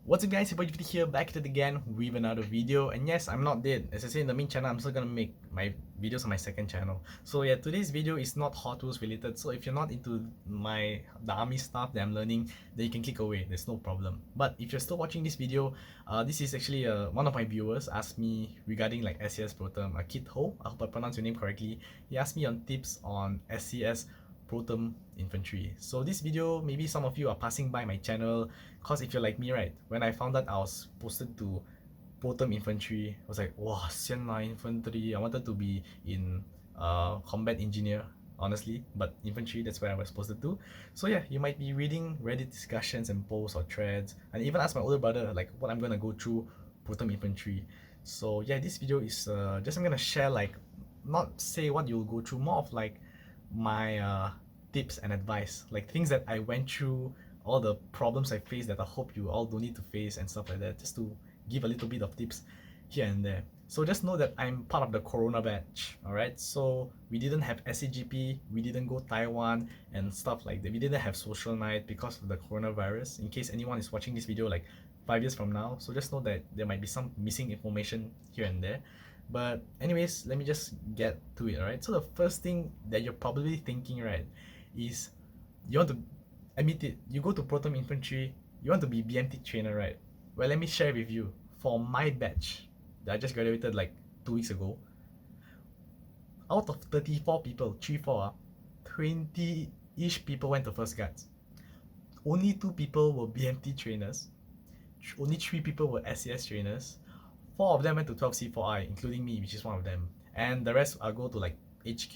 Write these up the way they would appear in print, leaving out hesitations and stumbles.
What's up guys, it's here back at it again with another video. And yes, I'm not dead. As I say in the main channel, I'm still gonna make my videos on my second channel. So yeah, today's video is not Hot Wheels related. So if you're not into the army stuff that I'm learning, then you can click away, there's no problem. But if you're still watching this video, this is actually one of my viewers asked me regarding like SCS Pro Term, Kit Ho, I hope I pronounced your name correctly. He asked me on tips on SCS Pro Term Infantry. So this video, maybe some of you are passing by my channel, cause if you're like me, right, when I found out I was posted to Pro Term Infantry, I was like, wow, sian lah, infantry. I wanted to be in combat engineer, honestly, but infantry, that's where I was posted to. So yeah, you might be reading Reddit discussions and posts or threads, and even ask my older brother like what I'm gonna go through Pro Term Infantry. So yeah, this video is just I'm gonna share, like, not say what you'll go through, more of like my tips and advice, like things that I went through, all the problems I faced that I hope you all don't need to face and stuff like that, just to give a little bit of tips here and there. So just know that I'm part of the Corona batch, alright? So we didn't have SCGP, we didn't go Taiwan and stuff like that. We didn't have social night because of the coronavirus, in case anyone is watching this video like 5 years from now. So just know that there might be some missing information here and there. But anyways, let me just get to it, alright? So the first thing that you're probably thinking, right, is you want to admit it, you go to Pro Term Infantry, you want to be BMT Trainer, right? Well, let me share with you, for my batch that I just graduated like 2 weeks ago, out of 34 people, 20-ish people went to First Guards. Only 2 people were BMT trainers, only 3 people were SCS trainers, 4 of them went to 12C4I, including me, which is one of them. And the rest are go to like HQ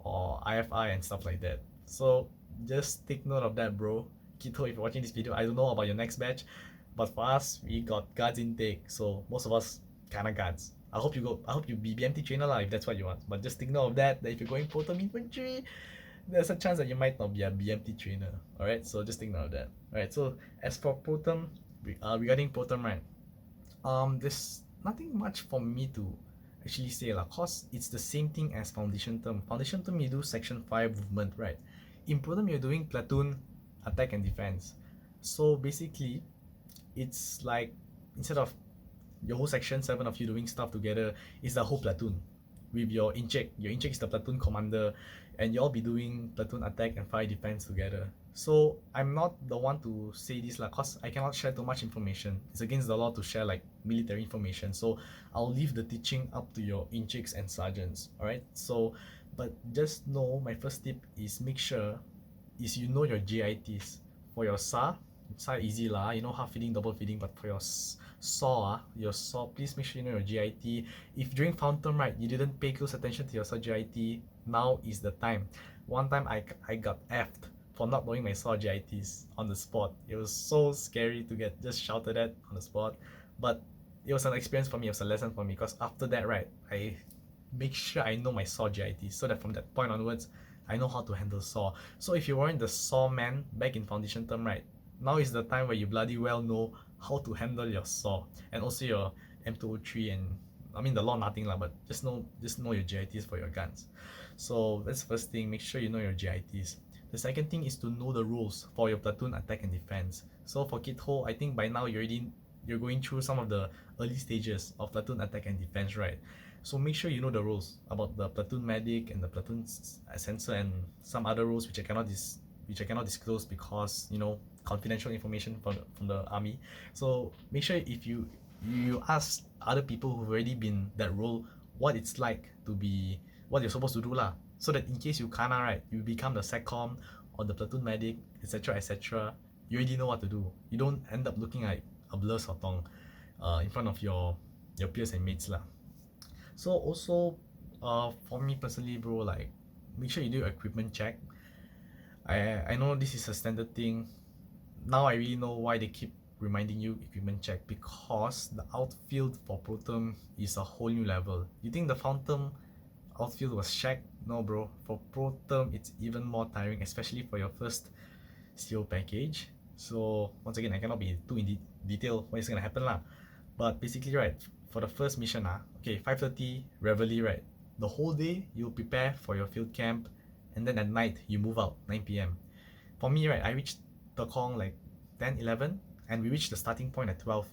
or IFI and stuff like that. So just take note of that, bro. Kito, if you're watching this video, I don't know about your next batch, but for us, we got guards intake, so most of us kinda guards. I hope you be BMT trainer lah if that's what you want. But just take note of that if you're going Pro Term Infantry, there's a chance that you might not be a BMT trainer. Alright, so just take note of that. Alright, so as for Pro Term, regarding Pro Term, right, there's nothing much for me to actually say lah, cause it's the same thing as Foundation Term. Foundation Term you do Section 5 movement, right? In Pro Term you're doing platoon, attack and defense. So basically, it's like instead of your whole section 7 of you doing stuff together, it's the whole platoon with your incheck. Your incheck is the platoon commander, and you'll be doing platoon attack and fire defense together. So I'm not the one to say this lah, cause I cannot share too much information. It's against the law to share like military information. So I'll leave the teaching up to your inchecks and sergeants. Alright. So, but just know my first tip is make sure is you know your GITs. For your SAR easy lah, you know half feeding, double feeding, but for your SAW, please make sure you know your GIT. If during found term, right, you didn't pay close attention to your SAW GIT, now is the time. One time I got effed for not knowing my SAW GITs on the spot. It was so scary to get just shouted at on the spot, but it was an experience for me, it was a lesson for me, because after that, right, I make sure I know my SAW GITs, so that from that point onwards, I know how to handle SAW. So if you weren't the SAW man back in Foundation Term, right, now is the time where you bloody well know how to handle your SAW and also your M203, and I mean the law nothing lah, but just know your GITs for your guns. So that's the first thing, make sure you know your GITs. The second thing is to know the rules for your platoon attack and defense. So for Kit Ho, I think by now you're going through some of the early stages of platoon attack and defense, right? So make sure you know the rules about the platoon medic and the platoon sensor and some other rules which I cannot disclose because, you know, confidential information from the army. So make sure if you ask other people who've already been that role what it's like to be, what you're supposed to do lah, so that in case you can't, right, you become the SecCom or the platoon medic, etc, etc, you already know what to do. You don't end up looking like a blur sotong in front of your peers and mates lah. So also for me personally, bro, like make sure you do your equipment check. I know this is a standard thing. Now I really know why they keep reminding you equipment check, because the outfield for Pro Term is a whole new level. You think the Found Term outfield was shack? No, bro. For Pro Term, it's even more tiring, especially for your first CO package. So once again, I cannot be too in detail what is gonna happen lah. But basically, right, for the first mission, okay, 5:30 reveille, right. The whole day you prepare for your field camp, and then at night you move out 9 p.m. For me, right, I reached Tekong like 10, 11, and we reached the starting point at 12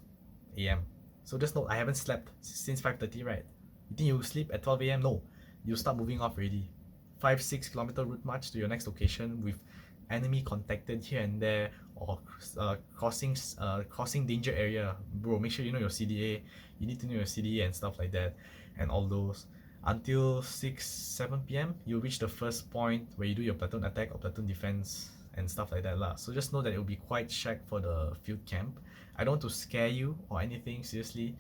a.m. So just note, I haven't slept since 5:30, right? You think you sleep at 12 a.m.? No, you start moving off already. 5-6 kilometer route march to your next location with enemy contacted here and there, or crossing danger area. Bro, make sure you know your CDA. You need to know your CDA and stuff like that, and all those. Until 6-7 p.m. you reach the first point where you do your platoon attack or platoon defense and stuff like that lah. So just know that it will be quite shack for the field camp. I don't want to scare you or anything, seriously,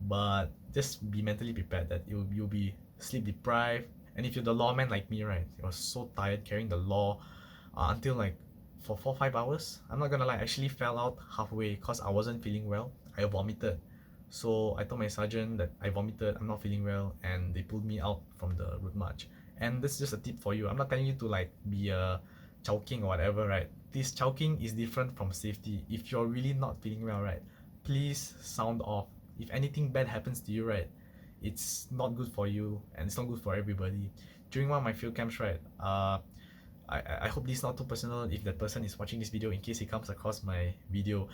but just be mentally prepared that you'll be sleep deprived. And if you're the lawman like me, right, you're so tired carrying the law until like for 4-5 hours. I'm not gonna lie, I actually fell out halfway because I wasn't feeling well. I vomited. So I told my sergeant that I vomited, I'm not feeling well, and they pulled me out from the route march. And this is just a tip for you. I'm not telling you to like be a chowking or whatever, right? This chowking is different from safety. If you're really not feeling well, right, please sound off. If anything bad happens to you, right, it's not good for you and it's not good for everybody. During one of my field camps, right, I hope this is not too personal if that person is watching this video, in case he comes across my video.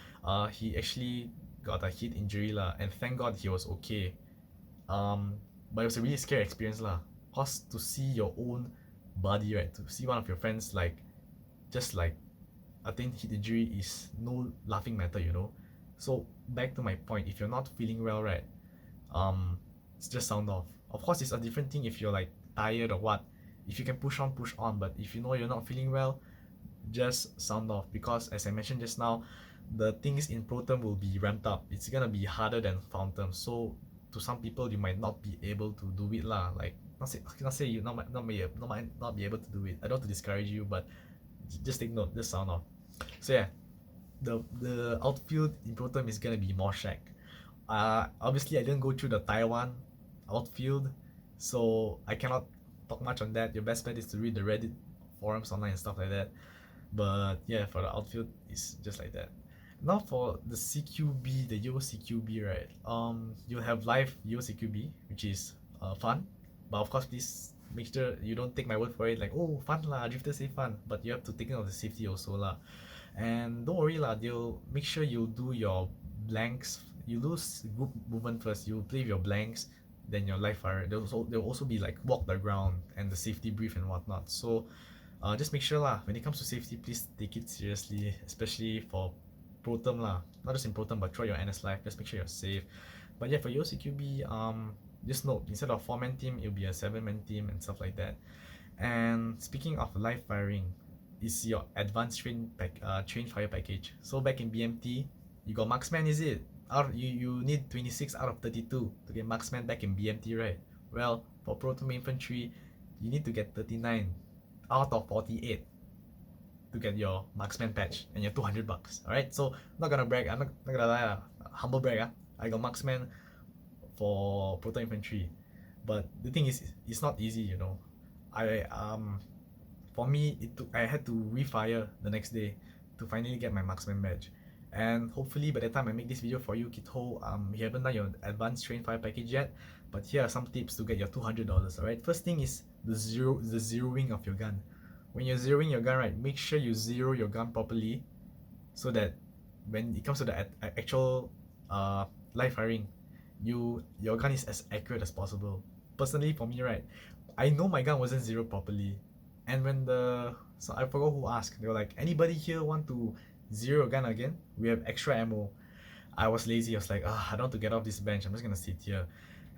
He actually got a heat injury lah, and thank God he was okay. But it was a really scary experience lah, cause to see your own body, right, to see one of your friends like just like attain heat injury is no laughing matter, you know. So back to my point, if you're not feeling well, right, it's just sound off. Of course, it's a different thing if you're like tired or what. If you can push on, but if you know you're not feeling well, just sound off, because as I mentioned just now, the things in pro term will be ramped up. It's gonna be harder than found term. So to some people, you might not be able to do it lah. Like not say you not be able to do it. I don't want to discourage you, but just take note, just sound off. So yeah, the outfield in pro term is gonna be more shack. Obviously I didn't go through the Taiwan outfield, so I cannot talk much on that. Your best bet is to read the Reddit forums online and stuff like that. But yeah, for the outfield, it's just like that. Now for the CQB, the CQB, right? You'll have live CQB, which is fun, but of course, please make sure you don't take my word for it. Like, oh, fun lah, drifters say fun, but you have to take note of the safety also lah. And don't worry lah, they'll make sure you do your blanks. You lose group movement first. You play with your blanks, then your live fire. They'll also be like walk the ground and the safety brief and whatnot. So just make sure lah, when it comes to safety, please take it seriously, especially for pro term lah. Not just in pro term, but throughout your NS life. Just make sure you're safe. But yeah, for your CQB, just note, instead of 4-man team, it'll be a 7-man team and stuff like that. And speaking of live firing, is your advanced train fire package. So back in BMT, you got marksman, is it? You need 26 out of 32 to get marksman back in BMT, right? Well, for pro term infantry, you need to get 39 out of 48 to get your marksman patch and your $200. Alright, so not gonna brag, I'm not gonna lie, humble brag. I got marksman for proto infantry, but the thing is, it's not easy, you know. For me, I had to refire the next day to finally get my marksman badge. And hopefully by the time I make this video for you, Kito, you haven't done your advanced train fire package yet, but here are some tips to get your $200. Alright, first thing is the zeroing of your gun. When you're zeroing your gun, right, make sure you zero your gun properly, so that when it comes to the actual live firing, your gun is as accurate as possible. Personally, for me, right, I know my gun wasn't zeroed properly, and so I forgot who asked. They were like, anybody here want to zero your gun again? We have extra ammo. I was lazy. I was like, I don't want to get off this bench. I'm just gonna sit here.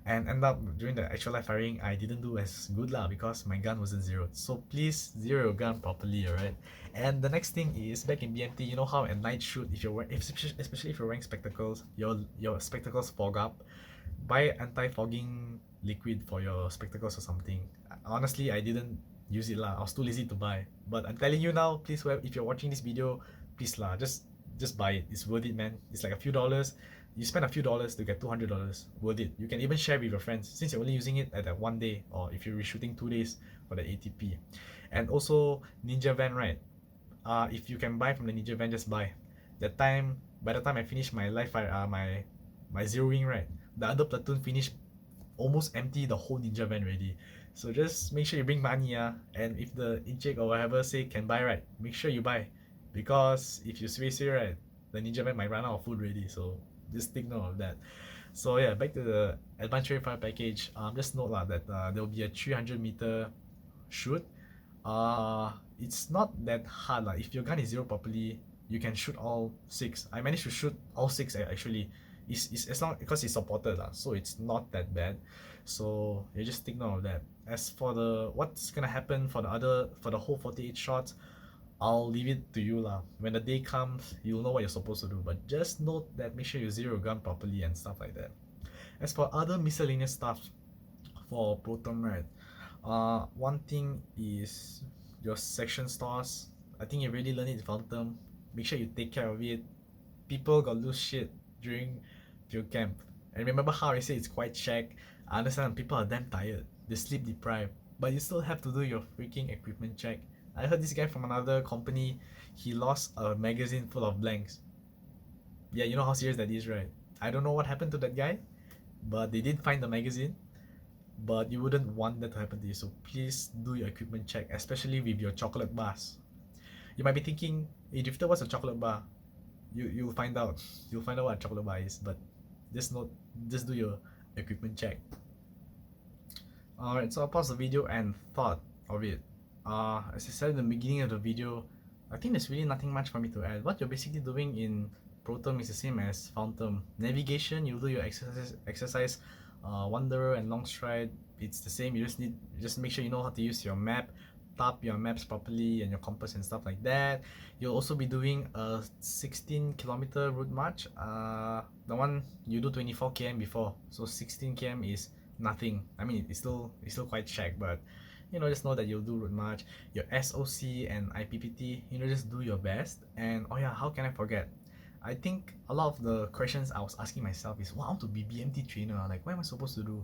And end up during the actual live firing, I didn't do as good lah, because my gun wasn't zeroed. So please zero your gun properly, alright? And the next thing is, back in BMT, you know how at night shoot, especially if you're wearing spectacles, your spectacles fog up. Buy anti-fogging liquid for your spectacles or something. Honestly, I didn't use it lah. I was too lazy to buy. But I'm telling you now, please, if you're watching this video, please lah, just buy it. It's worth it, man. It's like a few dollars. You spend a few dollars to get $200, worth it. You can even share with your friends, since you're only using it at that one day, or if you're reshooting 2 days for the ATP. And also Ninja Van, right? If you can buy from the Ninja Van, just buy. By the time I finish my live fire, my zeroing, right, the other platoon finished almost empty the whole Ninja Van already. So just make sure you bring money, and if the incheck or whatever say can buy, right, make sure you buy, because if you sway, right, the ninja man might run out of food already. So just take note of that. So yeah, back to the advanced fire package. Just note that there will be a 300-meter shoot. It's not that hard lah. If your gun is zero properly, you can shoot all six. I managed to shoot all six actually. It's as long because it's supported lah, so it's not that bad. So you just take note of that. As for the what's gonna happen for the whole 48 shots, I'll leave it to you lah. When the day comes, you'll know what you're supposed to do. But just note that make sure you zero your gun properly and stuff like that. As for other miscellaneous stuff for Platoon, right? One thing is your section stores. I think you really learn it in Phantom. Make sure you take care of it. People got lose shit during field camp. And remember how I say it's quite shag. I understand people are damn tired. They sleep deprived. But you still have to do your freaking equipment check. I heard this guy from another company, he lost a magazine full of blanks. Yeah, you know how serious that is, right? I don't know what happened to that guy, but they did find the magazine. But you wouldn't want that to happen to you, so please do your equipment check, especially with your chocolate bars. You might be thinking, hey Drifter, what's a chocolate bar? You'll find out. You'll find out what a chocolate bar is, but just do your equipment check. Alright, so I'll pause the video and thought of it. As I said in the beginning of the video, I think there's really nothing much for me to add. What you're basically doing in Proton is the same as Phantom. Navigation, you'll do your exercise Wanderer and Long Stride. It's the same. You just make sure you know how to use your map, tap your maps properly and your compass and stuff like that. You'll also be doing a 16-kilometer route march. The one you do 24 km before, so 16 km is nothing. I mean, it's still quite shag, but you know, just know that you'll do route march. Your SOC and IPPT, you know, just do your best. And oh yeah, how can I forget? I think a lot of the questions I was asking myself is, well, I want to be BMT trainer. Like, what am I supposed to do?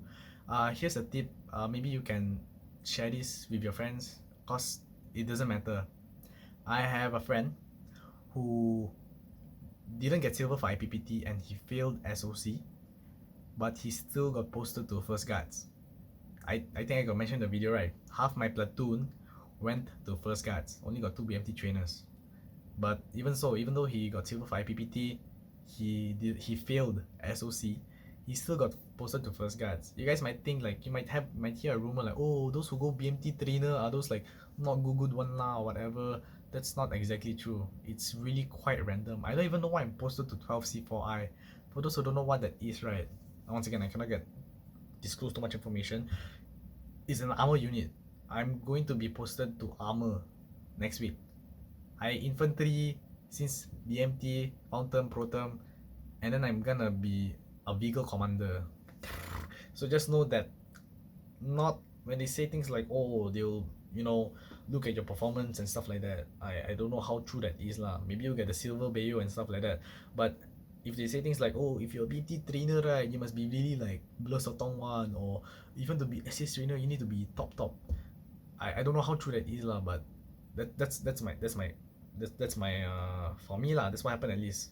Here's a tip. Maybe you can share this with your friends, cause it doesn't matter. I have a friend who didn't get silver for IPPT and he failed SOC, but he still got posted to first guards. I think I got mentioned in the video, right? Half my platoon went to first guards. Only got 2 BMT trainers. But even so, even though he got silver for IPPT, he failed SOC, he still got posted to first guards. You guys might think, like, you might hear a rumor like, oh, those who go BMT trainer are those like not good one lah or whatever. That's not exactly true. It's really quite random. I don't even know why I'm posted to 12C4I. For those who don't know what that is, right? Once again, I cannot disclose too much information. It's an armor unit. I'm going to be posted to armor next week. I infantry since BMT, Phantom, Proton, and then I'm gonna be a vehicle commander. So just know that not when they say things like, oh, they'll, you know, look at your performance and stuff like that. I don't know how true that is lah. Maybe you'll get the silver Bayo and stuff like that. But if they say things like, oh, if you're a BMT trainer, right, you must be really like below Sotong 1, or even to be SCS trainer, you need to be top. I don't know how true that is lah, but that's my for me lah. That's what happened at least.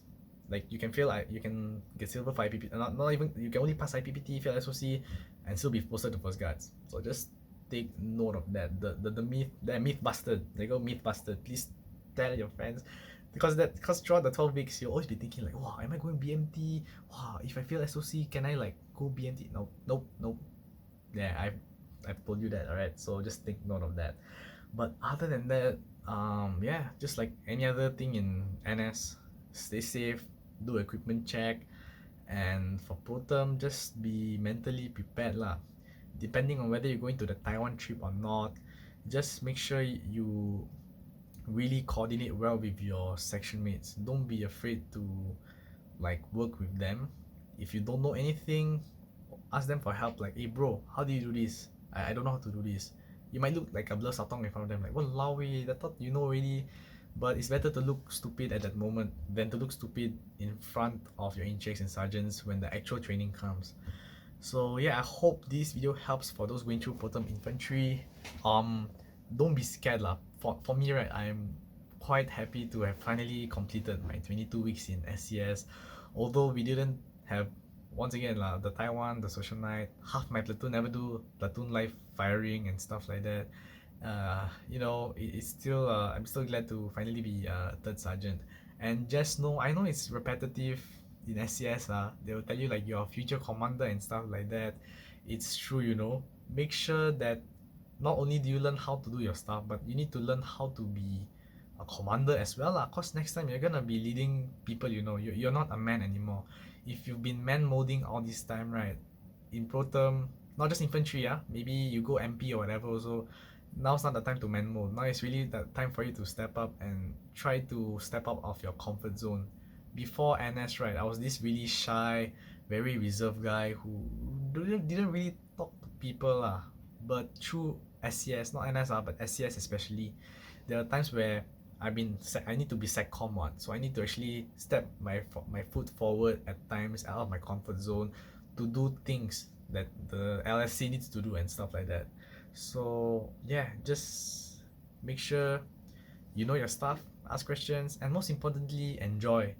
Like, you can fail, you can get silver for IPPT, not even, you can only pass IPPT, fail SOC, and still be posted to first guards. So just take note of that. The myth busted. They go myth busted. Please tell your friends, because throughout the 12 weeks you'll always be thinking like, wow, am I going BMT? Wow, if I fail SOC, can I like go BMT? Nope. Yeah, I've told you that, alright. So just take note of that. But other than that, yeah, just like any other thing in NS, stay safe, do equipment check, and for Proton, just be mentally prepared lah. Depending on whether you're going to the Taiwan trip or not, just make sure you really coordinate well with your section mates. Don't be afraid to like work with them. If you don't know anything, ask them for help. Like, hey bro, how do you do this? I don't know how to do this. You might look like a blur satong in front of them, like, walao eh, I thought you know already. But it's better to look stupid at that moment than to look stupid in front of your inchecks and sergeants when the actual training comes. So yeah, I hope this video helps for those going through Proton infantry. Don't be scared lah. For me, right, I'm quite happy to have finally completed my 22 weeks in SCS. Although we didn't have, once again lah, the Taiwan, the social night, half my platoon never do platoon live firing and stuff like that. You know, it's still I'm still glad to finally be third sergeant, And just know, I know it's repetitive in SCS, they will tell you like your future commander and stuff like that. It's true, you know. Make sure that not only do you learn how to do your stuff, but you need to learn how to be a commander as well, cause next time you're gonna be leading people, you know. You're not a man anymore. If you've been man molding all this time, right, in pro term, not just infantry, maybe you go MP or whatever also, now's not the time to man mold. Now it's really the time for you to step up and try to step out of your comfort zone. Before NS, right, I was this really shy, very reserved guy who didn't really talk to people, but through SCS, not NS, but SCS especially, there are times where I need to be SecCom one, so I need to actually step my foot forward at times out of my comfort zone to do things that the LSC needs to do and stuff like that. So yeah, just make sure you know your stuff, ask questions, and most importantly, enjoy.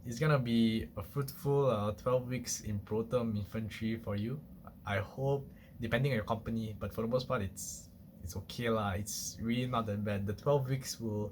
It's gonna be a fruitful 12 weeks in pro term infantry for you. I hope, depending on your company, but for the most part, it's okay lah. It's really not that bad. The 12 weeks will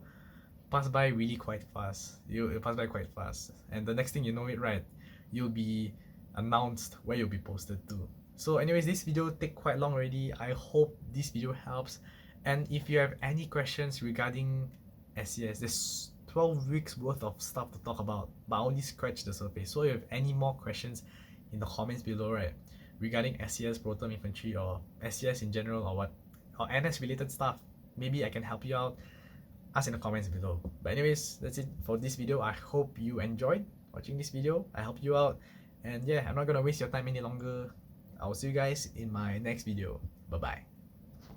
pass by really quite fast. It'll pass by quite fast, and the next thing you know it, right, you'll be announced where you'll be posted to. So anyways, this video take quite long already. I hope this video helps, and if you have any questions regarding SCS, there's 12 weeks worth of stuff to talk about, but I only scratched the surface. So if you have any more questions in the comments below, right, regarding SCS Pro Term Infantry or SCS in general or what, or NS related stuff, maybe I can help you out, ask in the comments below. But anyways, that's it for this video. I hope you enjoyed watching this video. I helped you out, and yeah, I'm not gonna waste your time any longer. I will see you guys in my next video. Bye bye.